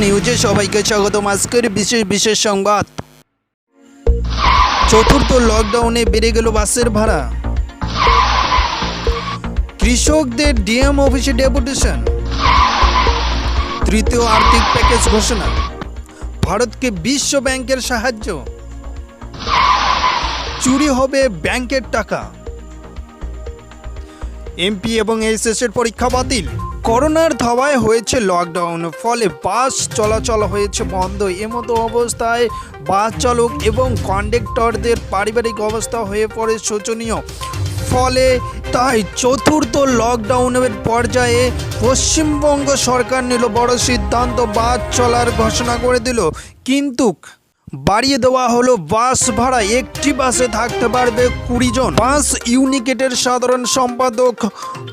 নিউজে সবাইকে স্বাগতম। আজকের বিশেষ সংবাদ। চতুর্থ লকডাউনে বেড়ে গেল বাসের ভাড়া, কৃষকদের ডিএম অফিসে ডেপুটেশন, তৃতীয় আর্থিক প্যাকেজ ঘোষণা, ভারতকে বিশ্ব ব্যাংকের সাহায্য, চুরি হবে ব্যাংকের টাকা, এমপি এবং এইচএসের পরীক্ষা বাতিল। করোনার ধাওয়ায় হয়েছে লকডাউন, ফলে বাস চলাচল হয়েছে বন্ধ। এমতো অবস্থায় বাস চালক এবং কন্ডাক্টরদের পারিবারিক অবস্থা হয়ে পড়ে শোচনীয়। ফলে তাই চতুর্থ লকডাউনের পর্যায়ে পশ্চিমবঙ্গ সরকার নিল বড় সিদ্ধান্ত, বাস চলার ঘোষণা করে দিল। কিন্তু বাড়িয়ে দেওয়া হলো বাস ভাড়া, একটি বাসে থাকতে পারবে 20 জন। বাস ইউনিকেটের সাধারণ সম্পাদক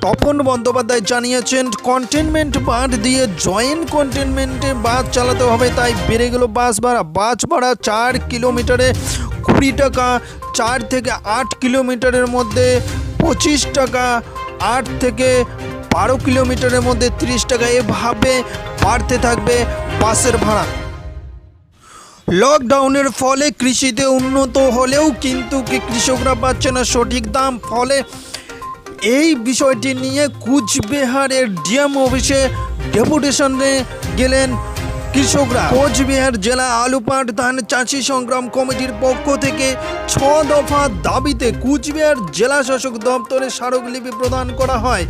তপন বন্দ্যোপাধ্যায় জানিয়েছেন, কন্টেনমেন্ট বাদ দিয়ে জয়েন্ট কন্টেনমেন্টে বাস চালাতে হবে, তাই বেড়ে গেল বাস ভাড়া। বাস ভাড়া 4 কিলোমিটারে 20 টাকা, 4 থেকে 8 কিলোমিটারের মধ্যে 25 টাকা, 8 থেকে 12 কিলোমিটারের মধ্যে 30 টাকা, এভাবে বাড়তে থাকবে বাসের ভাড়া। লকডাউনের ফলে কৃষিতে উন্নত হলেও কিন্তু কৃষকরা পাচ্ছে না সঠিক দাম। ফলে এই বিষয়টি নিয়ে কুচবিহারের ডিএম অফিসে ডেপুটেশনে গেলেন কৃষকরা। কোচবিহার জেলা আলু পাট ধান চাষি সংগ্রাম কমিটির পক্ষ থেকে 6 দফা দাবিতে কুচবিহার জেলা শাসক দপ্তরে স্মারকলিপি প্রদান করা হয়।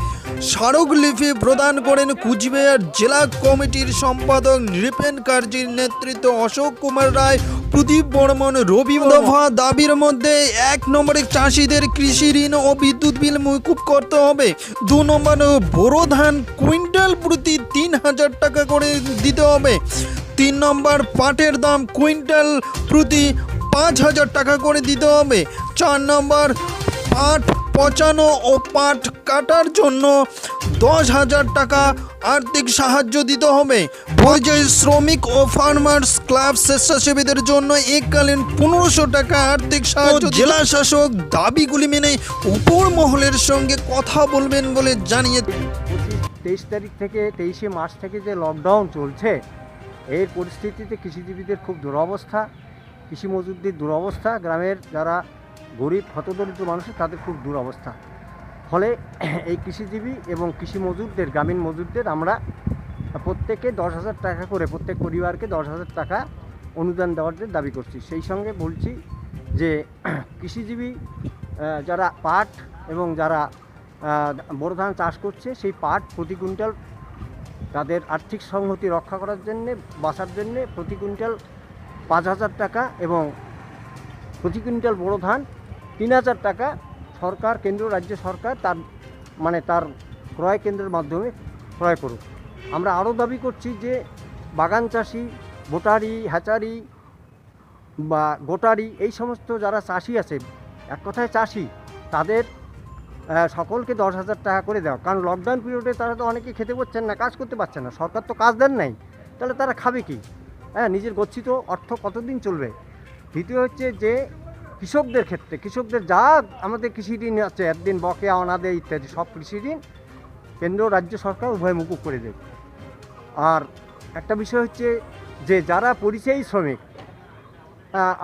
স্মারকলিপি প্রদান করেন কুচবিহার জেলা কমিটির সম্পাদক নৃপেন কার্জির নেতৃত্বে অশোক কুমার রায়, প্রদীপ বর্মন, রবি। দফা দাবির মধ্যে 1 নম্বরে চাষিদের কৃষি ঋণ ও বিদ্যুৎ বিল মকুব করতে হবে। 2 নম্বরে বোরো ধান কুইন্টাল প্রতি 3000 টাকা করে দিতে হবে। 3 নম্বর পাটের দাম কুইন্টাল প্রতি 5000 টাকা করে দিতে হবে। 4 নম্বর পাট পচানো ও পাট কাটার জন্য 10,000 টাকা আর্থিক সাহায্য দিতে হবে। পরিযায়ী শ্রমিক ও ফার্মার্স ক্লাব স্বেচ্ছাসেবীদের জন্য এককালীন 1500 টাকা আর্থিক সাহায্য। জেলা শাসক দাবিগুলি মেনে উপর মহলের সঙ্গে কথা বলবেন বলে জানিয়ে 23 তারিখ থেকে 23শে মার্চ থেকে যে লকডাউন চলছে, এর পরিস্থিতিতে কৃষিজীবীদের খুব দুরবস্থা, কৃষি মজুরদের দুরবস্থা, গ্রামের যারা গরিব হতদরিদ্র মানুষ তাদের খুব দুরবস্থা। ফলে এই কৃষিজীবী এবং কৃষি মজুরদের, গ্রামীণ মজুরদের আমরা প্রত্যেকে 10,000 টাকা করে, প্রত্যেক পরিবারকে 10,000 টাকা অনুদান দেওয়ার দাবি করছি। সেই সঙ্গে বলছি যে কৃষিজীবী যারা পাট এবং যারা বোরো ধান চাষ করছে, সেই পাট প্রতি কুইন্টাল তাদের আর্থিক সংহতি রক্ষা করার জন্যে, বাঁচার জন্যে প্রতি কুইন্টাল 5,000 টাকা এবং প্রতি কুইন্টাল বোরো ধান 3,000 টাকা সরকার, কেন্দ্র রাজ্য সরকার তার ক্রয় কেন্দ্রের মাধ্যমে ক্রয় করুক। আমরা আরও দাবি করছি যে বাগান চাষি, বোটারি, হ্যাচারি বা গোটারি, এই সমস্ত যারা চাষি আছে, এক কথায় চাষি, তাদের সকলকে 10,000 টাকা করে দেওয়া। কারণ লকডাউন পিরিয়ডে তারা তো অনেকে খেতে পাচ্ছেন না, কাজ করতে পারছেন না, সরকার তো কাজ দেন নাই, তাহলে তারা খাবে কি? নিজের গচ্ছিত অর্থ কতদিন চলবে? দ্বিতীয় হচ্ছে যে কৃষকদের ক্ষেত্রে, কৃষকদের যা আমাদের কৃষি ঋণ আছে, একদিন বকেয়া, অনাদায় ইত্যাদি সব কৃষি ঋণ কেন্দ্র রাজ্য সরকার উভয় মুকুব করে দেবে। আর একটা বিষয় হচ্ছে যে যারা পরিযায়ী শ্রমিক,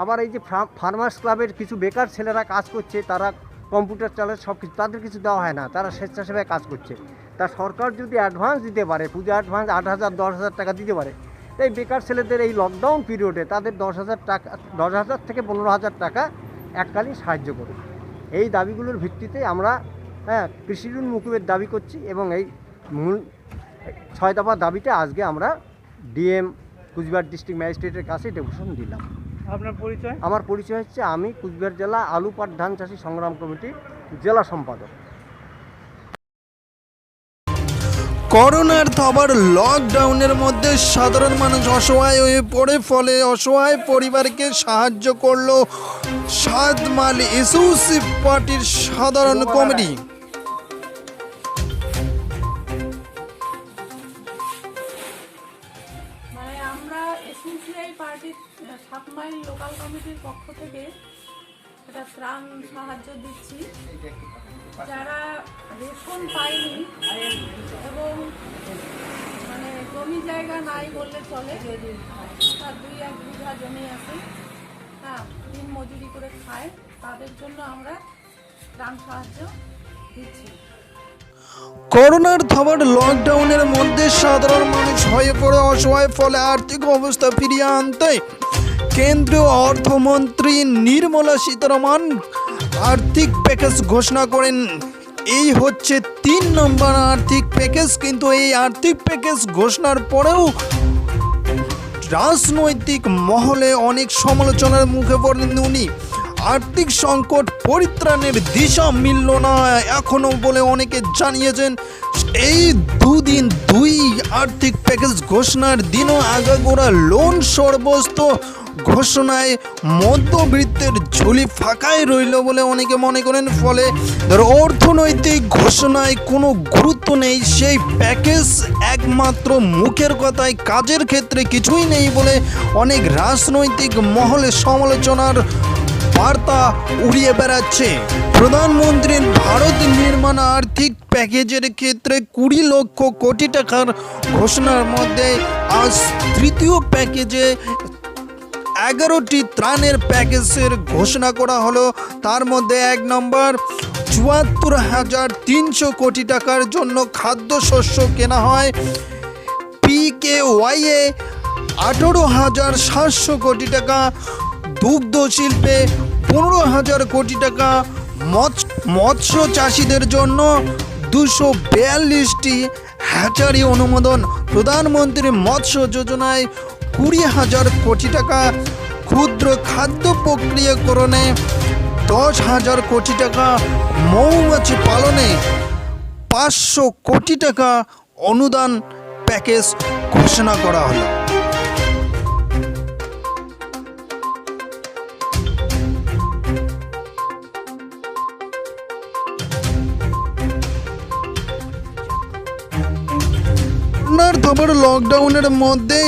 আবার এই যে ফার্মার্স ক্লাবের কিছু বেকার ছেলেরা কাজ করছে, তারা কম্পিউটার চালায়, সব কিছু তাদের কিছু দেওয়া হয় না, তারা স্বেচ্ছাসেবায় কাজ করছে। তা সরকার যদি অ্যাডভান্স দিতে পারে, পুজো অ্যাডভান্স 8,000 10,000 টাকা দিতে পারে, এই বেকার ছেলেদের এই লকডাউন পিরিয়ডে তাদের 10,000 টাকা, 10,000 থেকে 15,000 টাকা এককালীন সাহায্য করুন। এই দাবিগুলোর ভিত্তিতে আমরা কৃষি ঋণ মুকুবের দাবি করছি এবং এই মূল 6 দফা দাবিতে আজকে আমরা ডিএম কুচবিহার ডিস্ট্রিক্ট ম্যাজিস্ট্রেটের কাছে ডেপুটেশন দিলাম। আপনার পরিচয়? আমার পরিচয় হচ্ছে, আমি কুচবিহার জেলা আলু পাট ধান চাষি সংগ্রাম কমিটির জেলা সম্পাদক। করোনার আবার লকডাউনের মধ্যে সাধারণ মানুষ অসহায় হয়ে পড়ে, ফলে অসহায় পরিবারকে সাহায্য করলো 7 মাইল এসোসিয়েটিভ পার্টির সাধারণ কমিটি। আমরা এসইউসিআই পার্টির 7 মাইল লোকাল কমিটির পক্ষ থেকে একটা ত্রাণ সাহায্য দিচ্ছি। যারা রেশন পায়নি এবং জমি জায়গা নাই বললে চলে, তার 2-1 বিঘা জমি আছে, হ্যাঁ, দিন মজুরি করে খায়, তাদের জন্য আমরা ত্রাণ সাহায্য দিচ্ছি। করোনার থাবার লকডাউনের মধ্যে সাধারণ মানুষ হয়ে পড়ে অসহায়, ফলে আর্থিক অবস্থা ফিরিয়ে আনতে কেন্দ্রীয় অর্থমন্ত্রী নির্মলা সীতারামন আর্থিক প্যাকেজ ঘোষণা করেন। এই হচ্ছে 3 নম্বর আর্থিক প্যাকেজ। কিন্তু এই আর্থিক প্যাকেজ ঘোষণার পরেও রাজনৈতিক মহলে অনেক সমালোচনার মুখে পড়েন উনি। আর্থিক সংকট পরিত্রাণের দিশা মিলল না এখনো বলে অনেকে জানিয়েছেন। এই দুদিন 2 আর্থিক প্যাকেজ ঘোষণার দিনও আগাগোড়া লোন সর্বস্ত ঘোষণায় মধ্যবিত্তের ঝুলি ফাঁকাই রইল বলে অনেকে মনে করেন। ফলে অর্থনৈতিক ঘোষণায় কোনো গুরুত্ব নেই, সেই প্যাকেজ একমাত্র মুখের কথায়, কাজের ক্ষেত্রে কিছুই নেই বলে অনেক রাজনৈতিক মহলে সমালোচনার বার্তা উড়িয়ে বেড়াচ্ছে। প্রধানমন্ত্রীর ভারত নির্মাণ আর্থিক প্যাকেজের ক্ষেত্রে 20 লক্ষ কোটি টাকার ঘোষণার মধ্যে আজ তৃতীয় প্যাকেজে 11টি ত্রাণের প্যাকেজের ঘোষণা করা হলো। তার মধ্যে 1 নম্বর 74,300 কোটি টাকার জন্য খাদ্যশস্য কেনা হয়। PKY-এ 18,700 কোটি টাকা, দুগ্ধ শিল্পে 15,000 কোটি টাকা, মৎস্য চাষিদের জন্য 242টি হ্যাচারি অনুমোদন, প্রধানমন্ত্রী মৎস্য যোজনায় 20,000 কোটি টাকা, ক্ষুদ্র খাদ্য প্রক্রিয়াকরণে 10,000 কোটি টাকা, মৌমাছি পালনে 500 কোটি টাকা অনুদান প্যাকেজ ঘোষণা করা হলো। লকডাউনের মধ্যে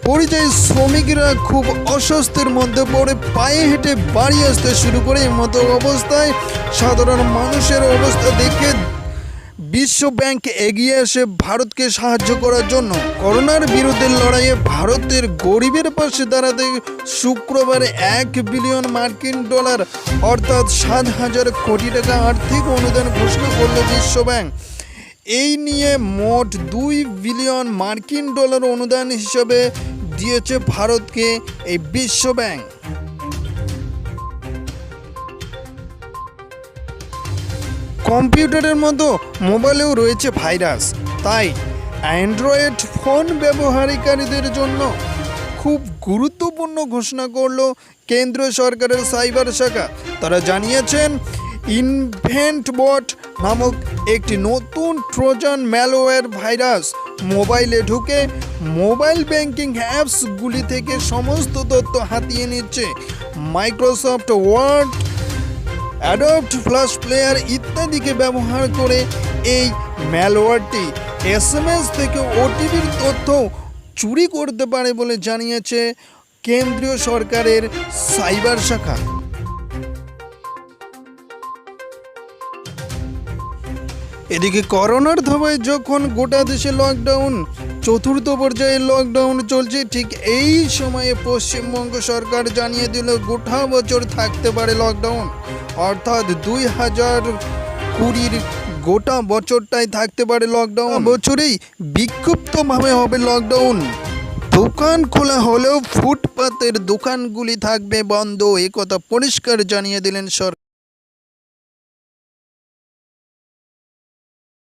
পরিযায়ী শ্রমিকরা খুব অস্বস্তির মধ্যে পড়ে পায়ে হেঁটে বাড়ি আসতে শুরু করে। মতো অবস্থায় সাধারণ মানুষের অবস্থা দেখে বিশ্ব ব্যাংক এগিয়ে আসে ভারতকে সাহায্য করার জন্য। করোনার বিরুদ্ধে লড়াইয়ে ভারতের গরিবের পাশে দাঁড়াতে শুক্রবার $1 বিলিয়ন অর্থাৎ 7,000 কোটি টাকা আর্থিক অনুদান ঘোষণা করল বিশ্ব ব্যাংক। এই নিয়ে মোট $2 বিলিয়ন অনুদান হিসেবে দিয়েছে ভারতকে এই বিশ্ব ব্যাংক। কম্পিউটারের মতো মোবাইলেও রয়েছে ভাইরাস, তাই অ্যান্ড্রয়েড ফোন ব্যবহারকারীদের জন্য খুব গুরুত্বপূর্ণ ঘোষণা করল কেন্দ্র সরকারের সাইবার শাখা। তারা জানিয়েছেন ইনভেন্টবট নামক একটি নতুন ট্রোজান ম্যালওয়্যার ভাইরাস মোবাইলে ঢুকে মোবাইল ব্যাংকিং অ্যাপসগুলি থেকে সমস্ত তথ্য হাতিয়ে নিচ্ছে। Microsoft Word, Adobe Flash Player ইত্যাদিকে ব্যবহার করে এই ম্যালওয়্যারটি SMS থেকে OTPর তথ্য চুরি করতে পারে বলে জানিয়েছে কেন্দ্রীয় সরকারের সাইবার শাখা। এদিকে করোনার ধাবায় যখন গোটা দেশে লকডাউন, 4র্থ পর্যায়ের লকডাউন চলছে, ঠিক এই সময়ে পশ্চিমবঙ্গ সরকার জানিয়ে দিল গোটা বছর থাকতে পারে লকডাউন, অর্থাৎ 2020 গোটা বছরটাই থাকতে পারে লকডাউন। বছরেই বিক্ষিপ্তভাবে হবে লকডাউন। দোকান খোলা হলেও ফুটপাতের দোকানগুলি থাকবে বন্ধ, একথা পরিষ্কার জানিয়ে দিলেন সরকার।